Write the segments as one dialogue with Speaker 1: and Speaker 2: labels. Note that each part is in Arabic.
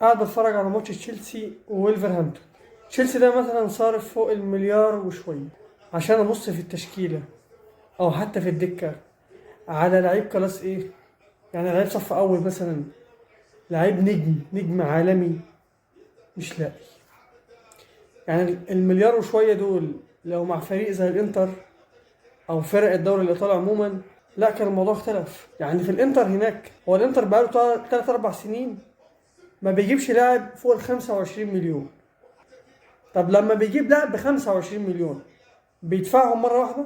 Speaker 1: قاعد بتفرج على ماتش تشيلسي وولفرهامبتون. تشيلسي ده مثلا صارف فوق المليار وشوية عشان ابص في التشكيلة او حتى في الدكة على لعيب كلاس ايه، يعني لعيب صف اول مثلا، لعيب نجم عالمي، مش لاقي. يعني المليار وشوية دول لو مع فريق زي الانتر او فرق الدوري الايطالي عموما، لا كان الموضوع اختلف. يعني في الانتر هناك، هو الانتر بقاله 3 4 سنين ما بيجيبش لاعب فوق ال 25 مليون. طب لما بيجيب لاعب ب 25 مليون بيدفعهم مرة واحدة؟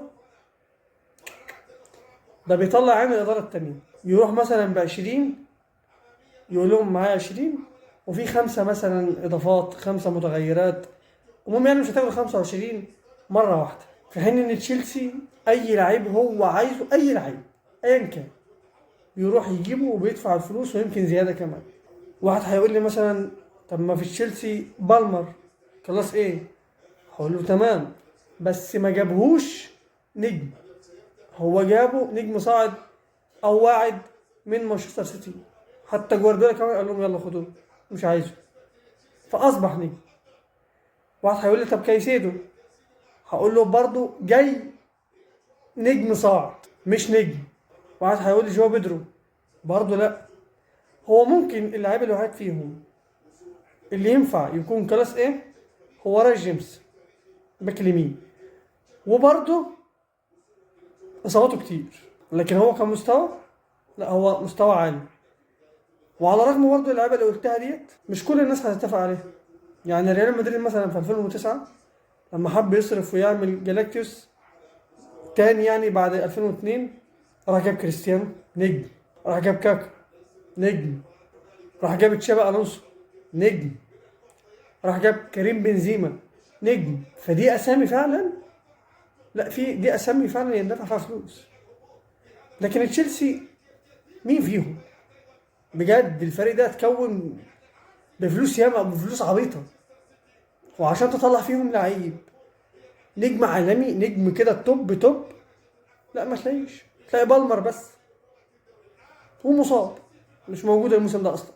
Speaker 1: ده بيطلع عين الإدارة التانية، يروح مثلا ب 20 يقول لهم معايا 20 وفي 5 مثلا إضافات، 5 متغيرات، المهم يعني مش هتاخد 25 مرة واحدة. في حين إن تشيلسي أي لعيب هو عايزه، أي لعيب أيا كان بيروح يجيبه وبيدفع الفلوس ويمكن زيادة كمان. واحد هيقول لي مثلا طب ما في تشيلسي بالمر خلاص ايه، هقول له تمام، بس ما جابهوش نجم، هو جابه نجم صاعد او واعد من مانشستر سيتي، حتى جوارديولا كمان قال لهم يلا خدوه، مش عايزه، فاصبح نجم. واحد هيقول لي طب كايسيدو، هقول له برضه جاي نجم صاعد مش نجم. واحد هيقول لي جواو بيدرو، برضه لا. هو ممكن اللعيبه الوحيد فيهم اللي ينفع يكون كلاس ايه هو راي جيمس باك اليمين، وبرضه اصاباته كتير، لكن هو كمستوى لا هو مستوى عالي. وعلى الرغم برضه اللعيبه اللي قلتها ديت مش كل الناس هتتفق عليها. يعني ريال مدريد مثلا في 2009 لما حب يصرف ويعمل جالاكتيوس تاني يعني بعد 2002، راح جاب كريستيانو نجم، راح جاب كاكا نجم، راح جاب تشابي الونسو نجم، راح جاب كريم بنزيما نجم. فدي اسامي فعلا، لا في دي اسامي فعلا يندفع فيها فلوس. لكن تشيلسي مين فيهم بجد؟ الفريق ده اتكون بفلوس ياما، بفلوس عبيطه، وعشان تطلع فيهم لعيب نجم عالمي، نجم كده توب توب، لا ما تلاقيش، تلاقي بالمر بس ومصاب، مش موجود الموسم ده اصلا.